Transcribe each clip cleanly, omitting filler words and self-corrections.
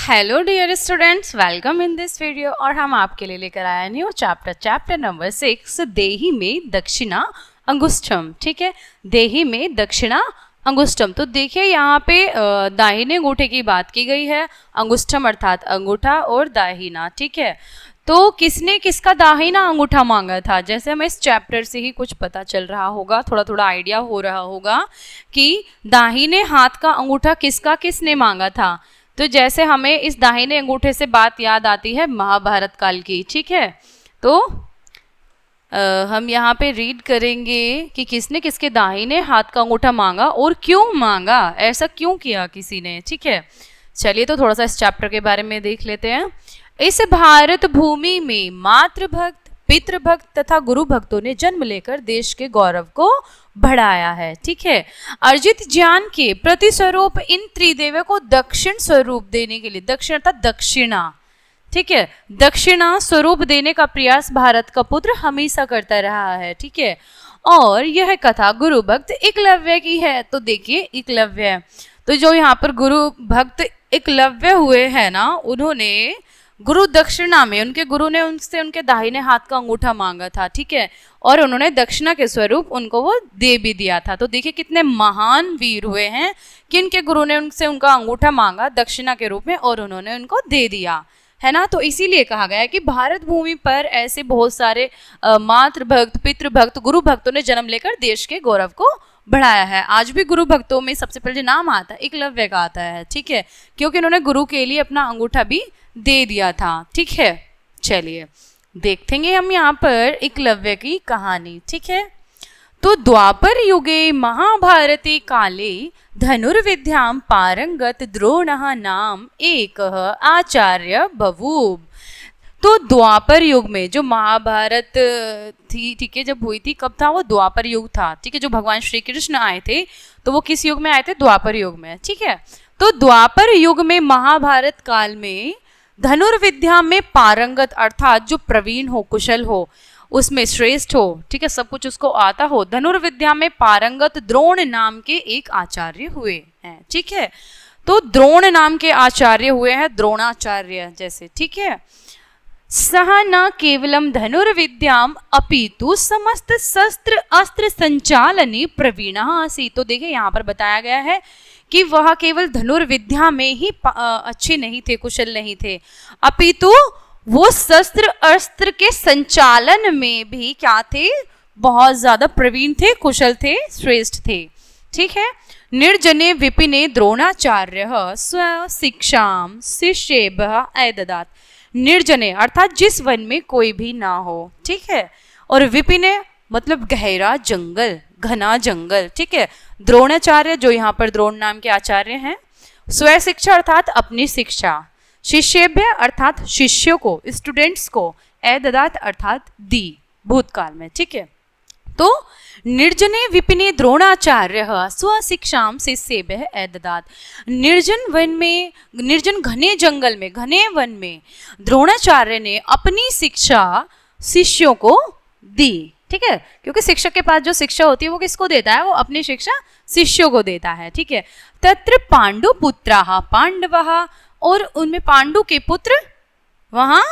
Hello dear students, welcome in this video. और हम आपके लिए लेकर आए न्यू चैप्टर नंबर 6, देही में दक्षिणा अंगुष्ठम। ठीक है, देही में दक्षिणा अंगुष्ठम। तो देखिए यहाँ पे दाहिने अंगूठे की बात की गई है, अंगुष्ठम अर्थात अंगूठा और दाहिना। ठीक है, तो किसने किसका दाहिना अंगूठा मांगा था, जैसे हमें इस चैप्टर से ही कुछ पता चल रहा होगा, थोड़ा थोड़ा आइडिया हो रहा होगा कि दाहिने हाथ का अंगूठा किसने मांगा था। तो जैसे हमें इस दाहिने अंगूठे से बात याद आती है महाभारत काल की। ठीक है, तो हम यहाँ पे रीड करेंगे कि किसने किसके दाहिने हाथ का अंगूठा मांगा और क्यों मांगा, ऐसा क्यों किया किसी ने। ठीक है, चलिए तो थोड़ा सा इस चैप्टर के बारे में देख लेते हैं। इस भारत भूमि में मातृभक्त, पितृभक्त तथा गुरु भक्तों ने जन्म लेकर देश के गौरव को बढ़ाया है। ठीक है, अर्जित ज्ञान के प्रतिस्वरूप इन त्रिदेवों को दक्षिण स्वरूप देने के लिए, दक्षिण अर्थात दक्षिणा, ठीक है, दक्षिणा स्वरूप देने का प्रयास भारत का पुत्र हमेशा करता रहा है। ठीक है, और यह कथा गुरु भक्त एकलव्य की है। तो देखिए एकलव्य, तो जो यहाँ पर गुरु भक्त एकलव्य हुए हैं ना, उन्होंने गुरु दक्षिणा में उनके गुरु ने उनसे उनके दाहिने हाथ का अंगूठा मांगा था। ठीक है, और उन्होंने दक्षिणा के स्वरूप उनको वो दे भी दिया था। तो देखिए कितने महान वीर हुए हैं कि इनके गुरु ने उनसे उनका अंगूठा मांगा दक्षिणा के रूप में और उन्होंने उनको दे दिया, है ना। तो इसीलिए कहा गया है कि भारत भूमि पर ऐसे बहुत सारे मातृभक्त, पितृभक्त, गुरु भक्तों ने जन्म लेकर देश के गौरव को बढ़ाया है। आज भी गुरु भक्तों में सबसे पहले जो नाम आता है एकलव्य का आता है। ठीक है, क्योंकि उन्होंने गुरु के लिए अपना अंगूठा भी दे दिया था। ठीक है, चलिए देखेंगे हम यहाँ पर एकलव्य की कहानी। ठीक है, तो द्वापर युगे महाभारती काले धनुर्विद्यां पारंगत द्रोणः नाम एक आचार्य बभूव। तो द्वापर युग में जो महाभारत थी, ठीक है, जब हुई थी, कब था वो, द्वापर युग था। ठीक है, जो भगवान श्री कृष्ण आए थे तो वो किस युग में आए थे, द्वापर युग में। ठीक है, तो द्वापर युग में महाभारत काल में धनुर्विद्या में पारंगत अर्थात जो प्रवीण हो, कुशल हो, उसमें श्रेष्ठ हो, ठीक है, सब कुछ उसको आता हो, धनुर्विद्या में पारंगत द्रोण नाम के एक आचार्य हुए हैं। ठीक है, तो द्रोण नाम के आचार्य हुए हैं, द्रोणाचार्य जैसे। ठीक है, सह न केवलम धनुर्विद्याम अपितु समस्त शस्त्र अस्त्र संचालने प्रवीण आसीत्। तो देखिए यहाँ पर बताया गया है कि वह केवल धनुर्विद्या में ही अच्छे नहीं थे, कुशल नहीं थे, अपितु वो शस्त्र अस्त्र के संचालन में भी क्या थे, बहुत ज्यादा प्रवीण थे, कुशल थे, श्रेष्ठ थे। ठीक है, निर्जने विपिने द्रोणाचार्य स्वशिक्षाम शिष्येभ्यः अददात्। निर्जने अर्थात जिस वन में कोई भी ना हो। ठीक है, और विपिने मतलब गहरा जंगल, घना जंगल। ठीक है, द्रोणाचार्य जो यहाँ पर द्रोण नाम के आचार्य हैं, स्व शिक्षा अर्थात अपनी शिक्षा, शिष्येभ्य अर्थात शिष्यों को, स्टूडेंट्स को, अददात् अर्थात दी, भूतकाल में। ठीक है, तो निर्जने विपिने द्रोणाचार्य स्वशिक्षाम शिष्येभ्यः अददात्। निर्जन वन में, निर्जन घने जंगल में, घने वन में द्रोणाचार्य ने अपनी शिक्षा शिष्यों को दी। ठीक है, क्योंकि शिक्षक के पास जो शिक्षा होती है वो किसको देता है, वो अपनी शिक्षा शिष्यों को देता है। ठीक है, तत्र पांडु पुत्राः पांडवः, और उनमें पांडु के पुत्र, वहां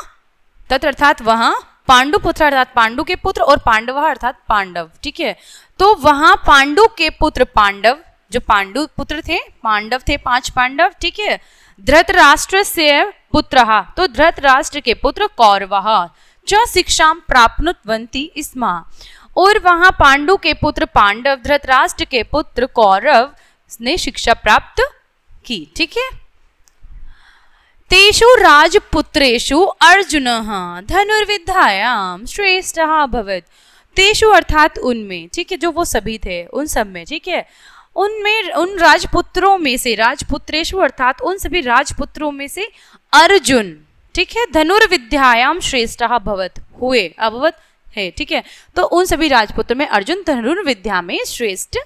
तत्र अर्थात वहां, पांडु पुत्र अर्थात पांडु के पुत्र, और पांडव अर्थात पांडव। ठीक है, तो वहां पांडु के पुत्र पांडव, जो पांडु पुत्र थे, पांडव थे 5 पांडव। ठीक है, धृतराष्ट्र से पुत्रः, तो धृतराष्ट्र के पुत्र कौरवः च शिक्षां प्राप्नुवन्ति स्म, और वहां पांडु के पुत्र पांडव, धृतराष्ट्र के पुत्र कौरव ने शिक्षा प्राप्त की। ठीक है, तेषु राजपुत्रेषु अर्जुनः धनुर्विद्यायां श्रेष्ठः अभवत्। तेषु अर्थात उनमें, ठीक है, जो वो सभी थे उन सब में। ठीक है, उनमें, उन राजपुत्रों में से, राजपुत्रेषु अर्थात उन सभी राजपुत्रों में से अर्जुन, ठीक है, धनुर्विद्यायां श्रेष्ठः अभवत् हुए, अभवत् है। ठीक है, तो उन सभी राजपुत्र में अर्जुन धनुर्विद्या में श्रेष्ठ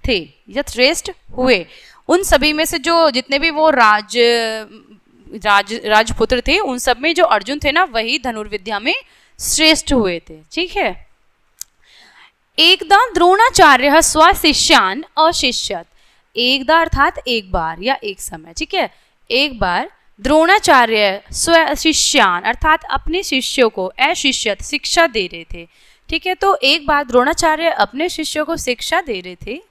थे या श्रेष्ठ हुए। उन सभी में से जो जितने भी वो राजपुत्र थे, उन सब में जो अर्जुन थे ना, वही धनुर्विद्या में श्रेष्ठ हुए थे। ठीक है, एकदा द्रोणाचार्य स्वशिष्यान् अशिष्यत्। एकदा अर्थात एक बार या एक समय। ठीक है, एक बार द्रोणाचार्य स्व शिष्यान अर्थात अपने शिष्यों को अशिष्यत शिक्षा दे रहे थे। ठीक है, तो एक बार द्रोणाचार्य अपने शिष्यों को शिक्षा दे रहे थे।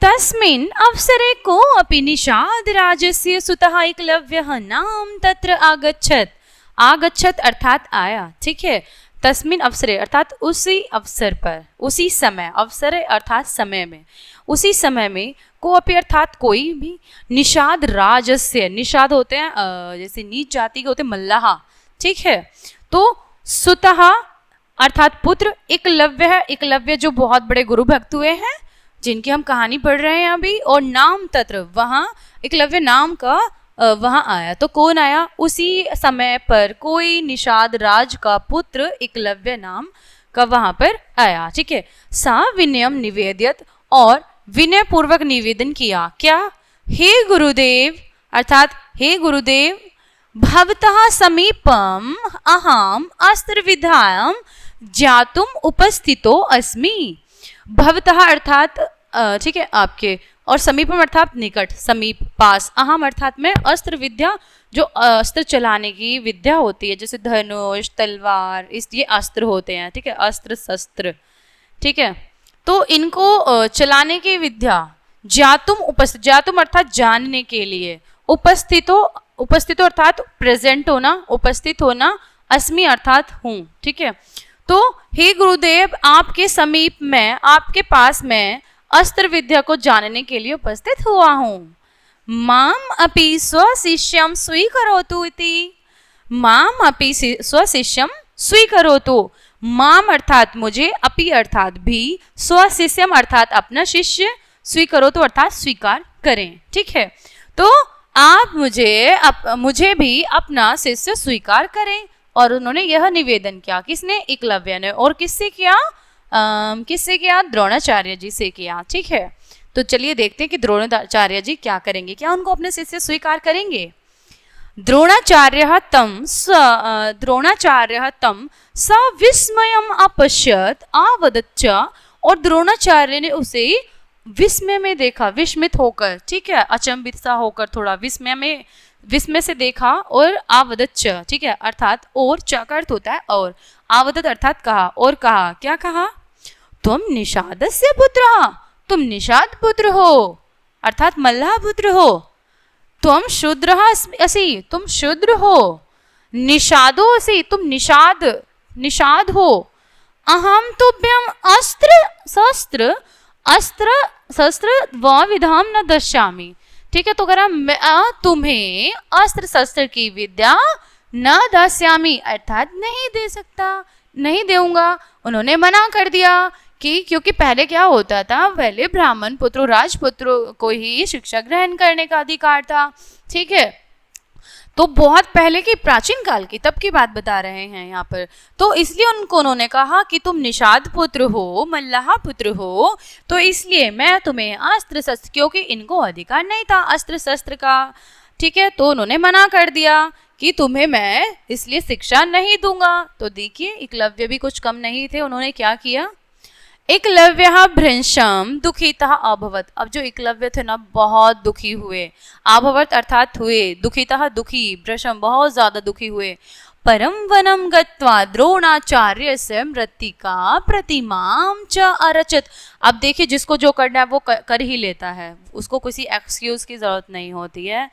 तस्मिन् अवसरे को अपि निषाद राजस्य सुतः एकलव्यः नाम तत्र आगच्छत। आगच्छत अर्थात आया। ठीक है, तस्मिन् अवसरे अर्थात उसी अवसर पर, उसी समय, अवसरे अर्थात समय में, उसी समय में, को अपि अर्थात कोई भी, निषाद राजस्य, निषाद होते हैं जैसे नीच जाति के होते मल्लाह। ठीक है, तो सुतः अर्थात पुत्र, एकलव्य है, एकलव्य जो बहुत बड़े गुरु भक्त हुए हैं जिनकी हम कहानी पढ़ रहे हैं अभी, और नाम तत्र, वहाँ एकलव्य नाम का वहाँ आया। तो कौन आया? उसी समय पर कोई निषाद राज का पुत्र एकलव्य नाम का वहाँ पर आया। ठीक है, सा विनयम निवेदित, और विनय पूर्वक निवेदन किया। क्या? हे गुरुदेव अर्थात हे गुरुदेव, भवतः समीपम अहम अस्त्र विधायम ज्ञातुम उपस्थितो अस्मि। भवतः अर्थात ठीक है आपके, और समीपम अर्थात निकट, समीप, पास, अहम अर्थात में, अस्त्र विद्या जो अस्त्र चलाने की विद्या होती है, जैसे धनुष, तलवार, इस ये अस्त्र होते हैं। ठीक है, अस्त्र शस्त्र। ठीक है, तो इनको चलाने की विद्या, ज्ञातुम उपस्थित, ज्ञातुम अर्थात जानने के लिए, उपस्थितो, उपस्थितो अर्थात प्रेजेंट होना, उपस्थित होना, अस्मि अर्थात हूँ। ठीक है, तो हे गुरुदेव, आपके समीप में, आपके पास में अस्त्र विद्या को जानने के लिए उपस्थित हुआ हूँ। माम अपि स्वशिष्यम स्वीकरोतु इति। माम अपि स्वशिष्यम स्वीकरोतु। माम अर्थात मुझे, अपि अर्थात भी, स्वशिष्यम अर्थात अपना शिष्य, स्वीकरोतु अर्थात स्वीकार करें। ठीक है, तो आप मुझे भी अपना शिष्य स्वीकार करें। और उन्होंने यह निवेदन किया। किसने? एकलव्य ने। और किससे किया? किससे किया? द्रोणाचार्य जी से किया। ठीक है, तो चलिए देखते हैं कि द्रोणाचार्य जी क्या करेंगे, क्या उनको अपने शिष्य स्वीकार करेंगे। द्रोणाचार्य तम सविस्मयम अपश्यत आवदच्च। और द्रोणाचार्य ने उसे विस्मय में देखा, विस्मित होकर, ठीक है, अचंभित सा होकर, थोड़ा विस्मय से देखा। और आवदच्च, ठीक है, अर्थात और, च का अर्थ होता है और, आवदत अर्थात कहा, और कहा। क्या कहा? तुम निषादस्य पुत्र, तुम निषाद पुत्र हो, अर्थात मल्लाह पुत्र हो। तुम शूद्र असि, तुम शूद्र हो। निषादो असि, तुम निषाद हो। अहम तुभ्यम अस्त्र शस्त्र व विधाम न दश्यामि। ठीक है, तो कह रहा मैं तुम्हें अस्त्र शस्त्र की विद्या न दस्यामी अर्थात नहीं दे सकता, नहीं देऊंगा। उन्होंने मना कर दिया कि क्योंकि पहले क्या होता था, पहले ब्राह्मण पुत्र, राजपुत्र को ही शिक्षा ग्रहण करने का अधिकार था। ठीक है, तो बहुत पहले की, प्राचीन काल की, तब की बात बता रहे हैं यहाँ पर। तो इसलिए उन्होंने कहा कि तुम निषाद पुत्र हो, मल्लाह पुत्र हो, तो इसलिए मैं तुम्हें अस्त्र शस्त्र, क्योंकि इनको अधिकार नहीं था अस्त्र शस्त्र का। ठीक है, तो उन्होंने मना कर दिया कि तुम्हें मैं इसलिए शिक्षा नहीं दूंगा। तो देखिए एकलव्य भी कुछ कम नहीं थे, उन्होंने क्या किया। एकलव्य भ्रंशम दुखितः अभवत। अब जो एकलव्य थे ना, बहुत दुखी हुए। अभवत अर्थात हुए, दुखितः दुखी, भ्रंशम बहुत ज्यादा दुखी हुए। परम वनम गत्वा द्रोणाचार्य से मृत्तिका प्रतिमाम च अरचत। अब देखिए जिसको जो करना है वो कर ही लेता है, उसको किसी एक्सक्यूज की जरूरत नहीं होती है।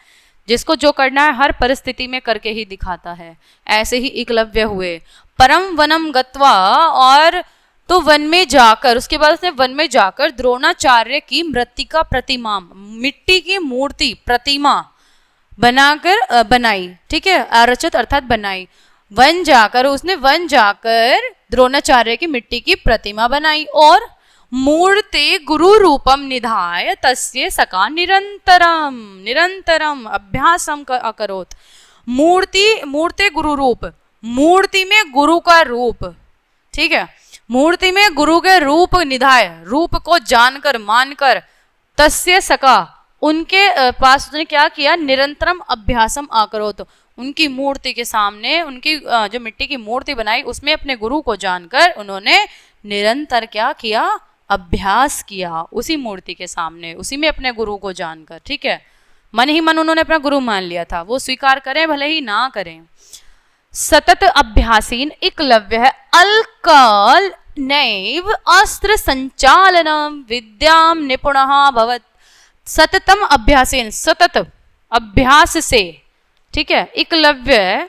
जिसको जो करना है हर परिस्थिति में करके ही दिखाता है। ऐसे ही एकलव्य हुए। परम वनम गत्वा, और तो वन में जाकर, उसके बाद उसने वन में जाकर द्रोणाचार्य की मृत्तिका प्रतिमा, मिट्टी की मूर्ति, प्रतिमा बनाई। ठीक है, अरचत अर्थात बनाई। उसने वन जाकर द्रोणाचार्य की मिट्टी की प्रतिमा बनाई। और मूर्ति गुरु रूपम निधाय तस्य सका निरंतरम अभ्यासम अकरोत। मूर्ति गुरु रूप, मूर्ति में गुरु का रूप। ठीक है, मूर्ति में गुरु के रूप निधाय, रूप को जानकर मानकर, तस्य सका उनके पास उसने क्या किया, निरंतरम अभ्यासम आकरोत। उनकी मूर्ति के सामने, उनकी जो मिट्टी की मूर्ति बनाई उसमें अपने गुरु को जानकर उन्होंने निरंतर क्या किया, अभ्यास किया उसी मूर्ति के सामने, उसी में अपने गुरु को जानकर। ठीक है, मन ही मन उन्होंने अपना गुरु मान लिया था, वो स्वीकार करें भले ही ना करें। सतत अभ्यासीन एकलव्य है अलकाल नैव अस्त्र संचालनम विद्याम निपुणः भवत। सततम अभ्यासेन, सतत अभ्यास से, ठीक है, एकलव्य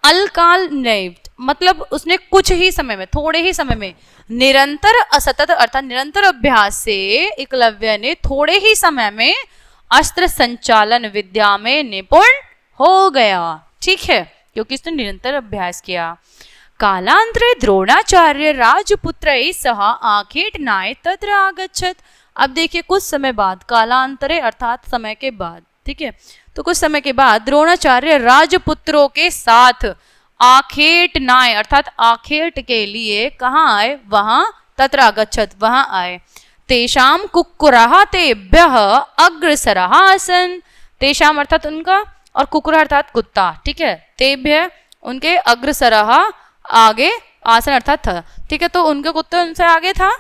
अलकाल नैव मतलब उसने कुछ ही समय में, थोड़े ही समय में, निरंतर असतत अर्थात निरंतर अभ्यास से एकलव्य ने थोड़े ही समय में अस्त्र संचालन विद्या में निपुण हो गया, ठीक है, क्योंकि उसने निरंतर अभ्यास किया। कालांतरे द्रोणाचार्य राजपुत्र सह आखेटनाय तत्र आगच्छत। अब देखिए कुछ समय बाद, कालांतरे अर्थात समय के बाद, ठीक है, तो कुछ समय के बाद द्रोणाचार्य राजपुत्रों के साथ आखेटनाय अर्थात आखेट के लिए कहाँ आए, वहां, तत्र आगच्छत वहां आए। तेषाम कुक्कुरः तेभ्यः अग्रसरः आसन। तेषाम अर्थात उनका, और कुकुर अर्थात कुत्ता, ठीक है, तेभ्य उनके अग्रसरः आगे, आसन अर्थात था, ठीक है, तो उनके कुत्ते उनसे आगे था।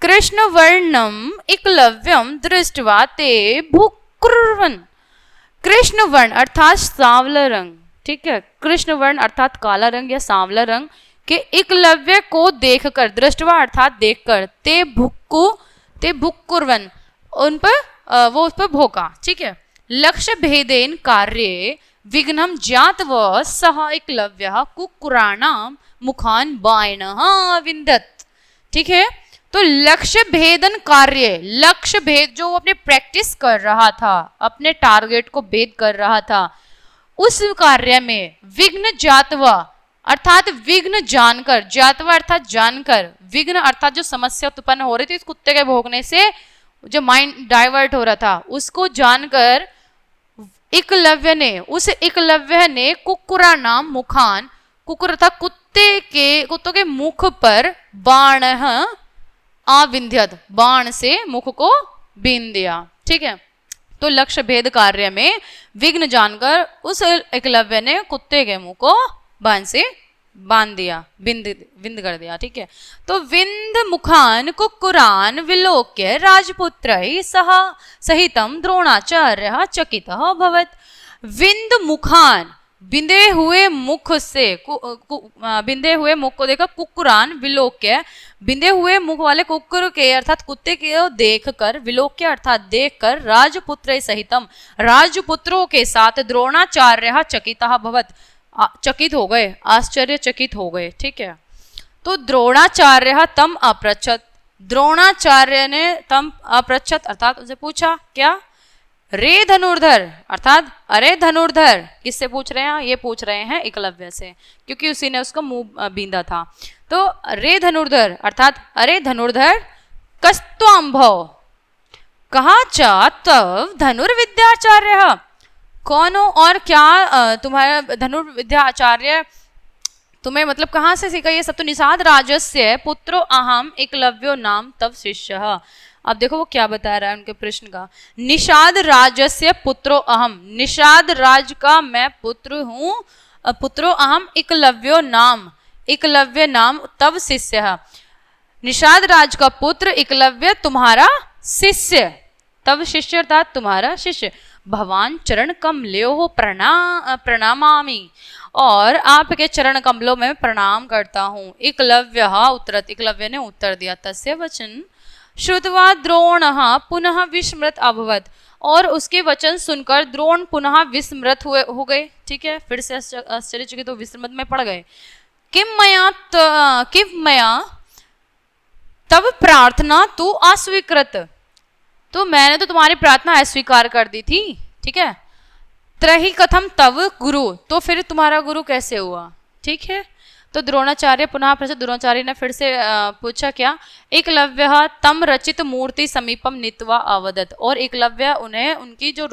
कृष्ण वर्णम एकलव्यम दृष्टवा ते भुकुर्वन। कृष्ण वर्ण अर्थात सांवला रंग, ठीक है, कृष्ण वर्ण अर्थात काला रंग या सांवला रंग के एकलव्य को देखकर, दृष्टवा अर्थात देखकर, ते भुकुर्वन उन पर वो उस पर भोका, ठीक है। लक्ष्य भेदेन कार्ये विघ्नम ज्ञातव सह एकलव्यः कुक्कुराणाम मुखान बायनः विन्दत, ठीक है। तो लक्ष्य भेदन कार्य, लक्ष्य भेद जो वो अपने प्रैक्टिस कर रहा था, अपने टारगेट को भेद कर रहा था, उस कार्य में विघ्न ज्ञातवा अर्थात विघ्न जानकर, ज्ञातवा अर्थात जानकर, विघ्न अर्थात जो समस्या उत्पन्न हो रही थी इस कुत्ते के भोगने से, जो माइंड डाइवर्ट हो रहा था, उसको जानकर एकलव्य ने, उस एकलव्य ने कुक्कुरा नाम मुखान, कुकुर था कुत्तों के मुख पर बाण आविंध्यत, बाण से मुख को बीन दिया, ठीक है। तो लक्ष्य भेद कार्य में विघ्न जानकर उस एकलव्य ने कुत्ते के मुंह को बाण से बांध दिया, विंद कर दिया, ठीक है। तो विंद मुखान कुक्कुरान विलोक्य राजपुत्र सह सहितम द्रोणाचार्य चकितः भवत। विंद मुखान, बिंदे हुए मुख से, बिंदे हुए मुख को देखा, कुक्कुरान विलोक्य, बिंदे हुए मुख वाले कुक्कुर के अर्थात कुत्ते के देखकर, विलोक्य अर्थात देखकर, राजपुत्र सहितम राजपुत्रों के साथ द्रोणाचार्य चकितः भवत, चकित हो गए, आश्चर्यचकित हो गए, ठीक है। तो द्रोणाचार्य तम अपृच्छत, द्रोणाचार्य ने तम अपृच्छत अर्थात उनसे पूछा, क्या? रे धनुर्धर अर्थात अरे धनुर्धर, किससे पूछ रहे हैं? ये पूछ रहे हैं एकलव्य से, क्योंकि उसी ने उसका मुंह बींदा था। तो रे धनुर्धर अर्थात अरे धनुर्धर, कस्त्वंभव कहा चा तव धनुर्विद्याचार्य, कौन हो और क्या तुम्हारा धनुर्विद्या आचार्य तुम्हें मतलब कहाँ से सीखा ये सब? तो निषाद राजस्य पुत्रो अहम एकलव्यो नाम तव शिष्य। अब देखो वो क्या बता रहा है उनके प्रश्न का। निषाद राजस्य पुत्रो अहम, निषाद राज का मैं पुत्र हूँ, पुत्रो अहम एकलव्यो नाम, एकलव्य नाम तव शिष्य, निषाद राज का पुत्र एकलव्य तुम्हारा शिष्य, तव शिष्य अर्थात तुम्हारा शिष्य। भगवान चरण कमलो प्रणामामि, और आपके चरण कमलों में प्रणाम करता हूँ। एकलव्य उत्तरत, एकलव्य ने उत्तर दिया। तस्य वचन श्रुत्वा द्रोण पुनः विस्मृत अभवत, और उसके वचन सुनकर द्रोण पुनः विस्मृत हो गए, ठीक है, फिर से आश्चर्यचकित तो विस्मृत में पड़ गए। किम मया तब प्रार्थना तू अस्वीकृत, तो मैंने तो तुम्हारी प्रार्थना अस्वीकार कर दी थी, ठीक है। त्रहि कथम तव गुरु, तो फिर तुम्हारा गुरु कैसे हुआ, ठीक है। तो द्रोणाचार्य पुनः प्रश्न, द्रोणाचार्य ने फिर से पूछा क्या? एकलव्य तम रचित मूर्ति समीपम नीत्वा अवदत, और एकलव्य उन्हें उनकी जो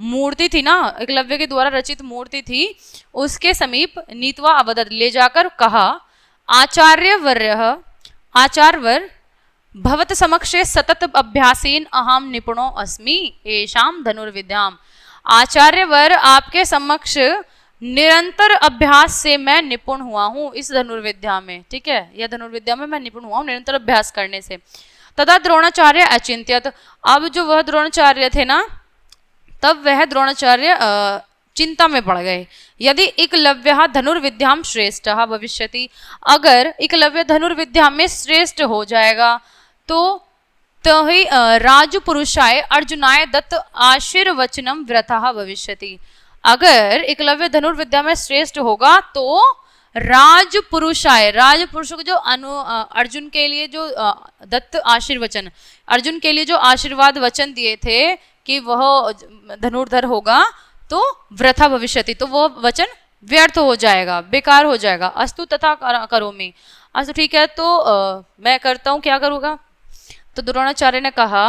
मूर्ति थी ना, एकलव्य के द्वारा रचित मूर्ति थी, उसके समीप नीत्वा अवदत ले जाकर कहा, आचार्यवर भवत समक्षे सतत अभ्यासीन अहम निपुणो अस्मि एषाम धनुर्विद्याम। आचार्यवर आपके समक्ष निरंतर अभ्यास से मैं निपुण हुआ हूँ इस धनुर्विद्या में, ठीक है, यह धनुर्विद्या में मैं निपुण हुआ हूँ निरंतर अभ्यास करने से। तथा द्रोणाचार्य अचिंत्यत, अब जो वह द्रोणाचार्य थे ना, तब वह द्रोणाचार्य चिंता में पड़ गए। यदि एकलव्य धनुर्विद्याम श्रेष्ठ भविष्यति, अगर एकलव्य धनुर्विद्या में श्रेष्ठ हो जाएगा तो ही राजपुरुषाय अर्जुनाय दत्त आशीर्वचनम व्रतः भविष्यति। अगर एकलव्य धनुर्विद्या में श्रेष्ठ होगा तो राजपुरुषाय, राजपुरुषों को जो अर्जुन के लिए जो दत्त आशीर्वचन, अर्जुन के लिए जो आशीर्वाद वचन दिए थे कि वह धनुर्धर होगा, तो व्रथा भविष्यति, तो वो वचन व्यर्थ हो जाएगा, बेकार हो जाएगा। अस्तु तथा करोमि, अस्तु ठीक है, तो मैं करता हूँ, क्या करूँगा? तो द्रोणाचार्य ने कहा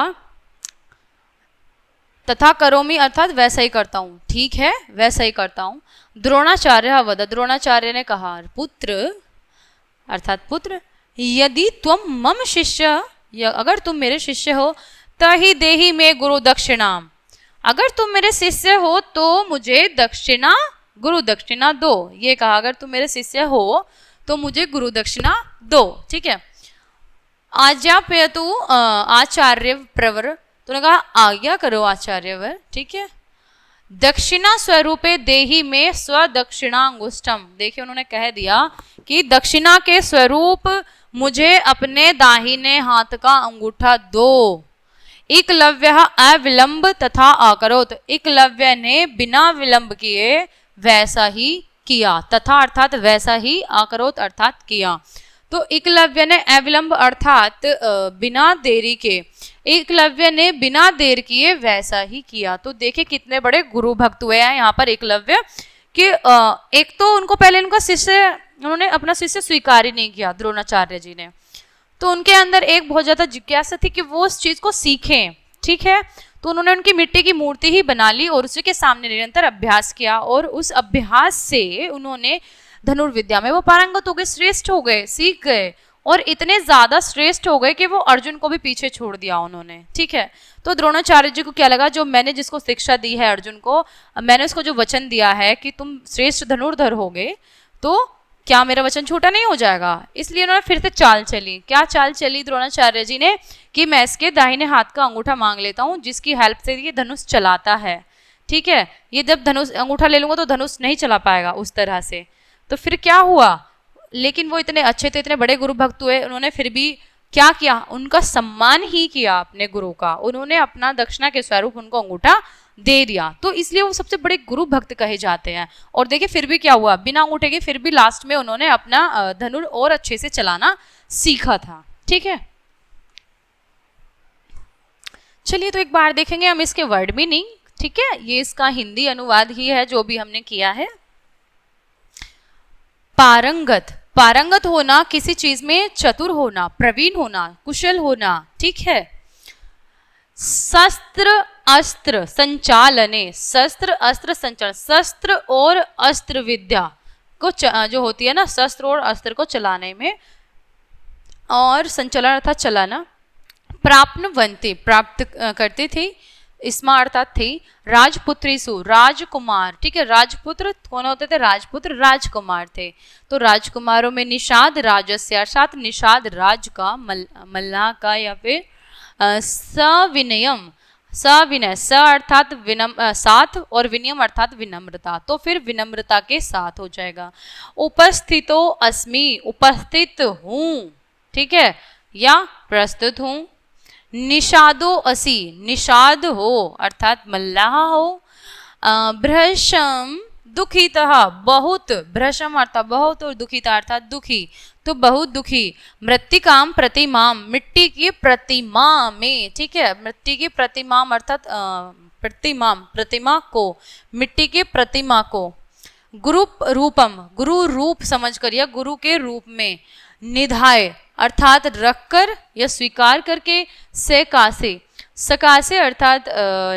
तथा करोमि अर्थात वैसा ही करता हूँ, ठीक है वैसा ही करता हूँ। द्रोणाचार्य वद, द्रोणाचार्य ने कहा पुत्र अर्थात पुत्र, यदि तुम मम शिष्य, अगर तुम मेरे शिष्य हो, तहि देहि में गुरु दक्षिणा, अगर तुम मेरे शिष्य हो तो मुझे दक्षिणा, गुरु दक्षिणा दो। ये कहा अगर तुम मेरे शिष्य हो तो मुझे गुरु दक्षिणा दो, ठीक है। आज्ञापयतु आचार्य प्रवर, तूने कहा आज्ञा करो आचार्यवर, ठीक है। दक्षिणा स्वरूपे देहि में स्वदक्षिणांगुष्ठम, देखिए उन्होंने कह दिया कि दक्षिणा के स्वरूप मुझे अपने दाहिने हाथ का अंगूठा दो। एकलव्य अविलंब तथा आकरोत, एकलव्य ने बिना विलंब किए वैसा ही किया, तथा अर्थात वैसा ही, आकरोत अर्थात किया। तो एकलव्य ने अविलंब अर्थात बिना देरी के, एकलव्य ने बिना देर किए वैसा ही किया। तो देखिए कितने बड़े गुरु भक्त हुए हैं यहाँ पर एकलव्य कि एक तो उनको पहले उनका शिष्य, उन्होंने अपना शिष्य स्वीकार ही नहीं किया द्रोणाचार्य जी ने, तो उनके अंदर एक बहुत ज्यादा जिज्ञासा थी कि वो उस चीज को सीखें, ठीक है। तो उन्होंने उनकी मिट्टी की मूर्ति ही बना ली और उसी के सामने निरंतर अभ्यास किया, और उस अभ्यास से उन्होंने धनुर्विद्या में वो पारंगत हो गए, श्रेष्ठ हो गए, सीख गए, और इतने ज्यादा श्रेष्ठ हो गए कि वो अर्जुन को भी पीछे छोड़ दिया उन्होंने, ठीक है। तो द्रोणाचार्य जी को क्या लगा, जो मैंने जिसको शिक्षा दी है अर्जुन को, मैंने उसको जो वचन दिया है कि तुम श्रेष्ठ धनुर्धर होगे, तो क्या मेरा वचन छोटा नहीं हो जाएगा? इसलिए उन्होंने फिर से चाल चली। क्या चाल चली द्रोणाचार्य जी ने कि मैं इसके दाहिने हाथ का अंगूठा मांग लेता हूँ जिसकी हेल्प से ये धनुष चलाता है, ठीक है। ये जब धनुष अंगूठा ले लूंगा तो धनुष नहीं चला पाएगा उस तरह से। तो फिर क्या हुआ, लेकिन वो इतने अच्छे थे, इतने बड़े गुरु भक्त हुए, उन्होंने फिर भी क्या किया, उनका सम्मान ही किया अपने गुरु का, उन्होंने अपना दक्षिणा के स्वरूप उनको अंगूठा दे दिया। तो इसलिए वो सबसे बड़े गुरु भक्त कहे जाते हैं। और देखिए फिर भी क्या हुआ, बिना अंगूठे के फिर भी लास्ट में उन्होंने अपना धनुर और अच्छे से चलाना सीखा था, ठीक है। चलिए तो एक बार देखेंगे हम इसके वर्ड मीनिंग, ठीक है। ये इसका हिंदी अनुवाद ही है जो भी हमने किया है। पारंगत, पारंगत होना, किसी चीज में चतुर होना, प्रवीण होना, कुशल होना, ठीक है। शस्त्र अस्त्र संचालने, शस्त्र अस्त्र संचालन, शस्त्र और अस्त्र विद्या को जो होती है ना, शस्त्र और अस्त्र को चलाने में, और संचालन अर्थात चलाना। प्राप्तवंती, प्राप्त करती थी, इसमा अर्थात थी। राजपुत्रीसु, राजकुमार, ठीक है। राजपुत्र कौन होते थे, राजपुत्र राजकुमार थे। तो राजकुमारों में निषाद राजस्य अर्थात निषाद राज का, मल्लाह का, या फिर सविनयम, सविनय, स अर्थात साथ, और विनयम अर्थात विनम्रता, तो फिर विनम्रता के साथ हो जाएगा। उपस्थितो अस्मि, उपस्थित हूँ, ठीक है, या प्रस्तुत हूँ। निषादो असि, निषाद हो अर्थात मल्लाह हो। भ्रशम दुखितः, बहुत, भ्रशम अर्थात बहुत, और दुखिता अर्थात दुखी, तो बहुत दुखी। मृत्तिकाम प्रतिमाम, मिट्टी की प्रतिमा में, ठीक है। मिट्टी की प्रतिमा अर्थात प्रतिमाम, प्रतिमा को, मिट्टी की प्रतिमा को। गुरु रूपम, गुरु रूप समझ कर या गुरु के रूप में। निधाय अर्थात रखकर या स्वीकार करके। सकासे, सकासे अर्थात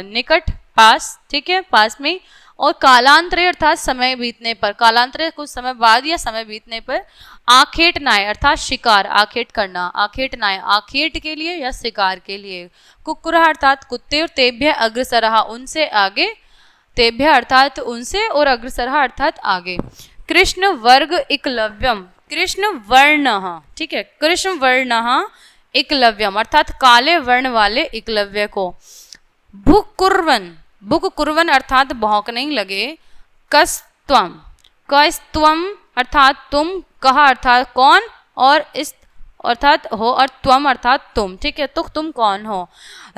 निकट, पास, ठीक है, पास में। और कालांतरे अर्थात समय बीतने पर, कालांतरे कुछ समय बाद या समय बीतने पर। आखेटनाय अर्थात शिकार, आखेट करना, आखेटनाय आखेट के लिए या शिकार के लिए। कुक्कुरः अर्थात कुत्ते, और तेभ्य अग्रसरः उनसे आगे, तेभ्य अर्थात उनसे, और अग्रसरः अर्थात आगे। कृष्ण वर्ग एकलव्यम, कृष्ण वर्ण, ठीक है, कृष्ण वर्ण एकलव्यम अर्थात काले वर्ण वाले एकलव्य को। भुकुर्वन, बुक कुर्वन अर्थात भौंकने लगे, कस्त्वम, कस्त्वम अर्थात तुम, कह अर्थात कौन, और इस अर्थात हो, और त्वम अर्थात तुम, ठीक है, तो तुम कौन हो।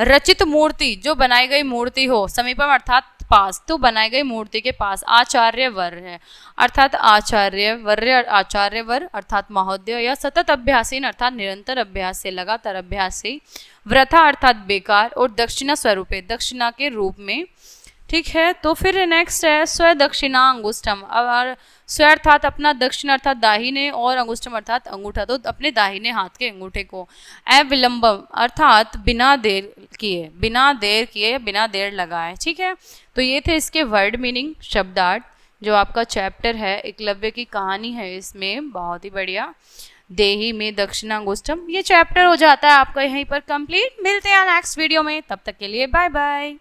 रचित मूर्ति, जो बनाई गई मूर्ति हो, समीपम अर्थात पास, तो बनाई गई मूर्ति के पास। आचार्य वर है अर्थात आचार्य, वर्य आचार्य वर अर्थात महोदय, या सतत अभ्यासीन अर्थात निरंतर अभ्यास से, लगातार अभ्यास से। व्रथा अर्थात बेकार, और दक्षिणा स्वरूपे, दक्षिणा के रूप में, ठीक है। तो फिर नेक्स्ट है स्व दक्षिणा अंगुष्ठम, और स्व अर्थात अपना, दक्षिण अर्थात दाहिने, और अंगुष्ठम अर्थात अंगूठा, तो अपने दाहिने हाथ के अंगूठे को। अविलंबम अर्थात बिना देर किए, बिना देर किए, बिना देर लगाए, ठीक है। तो ये थे इसके वर्ड मीनिंग, शब्दार्थ, जो आपका चैप्टर है एकलव्य की कहानी है इसमें, बहुत ही बढ़िया। देही में दक्षिणांगुष्ठम, ये चैप्टर हो जाता है आपका यहीं पर कंप्लीट। मिलते हैं नेक्स्ट वीडियो में, तब तक के लिए बाय बाय।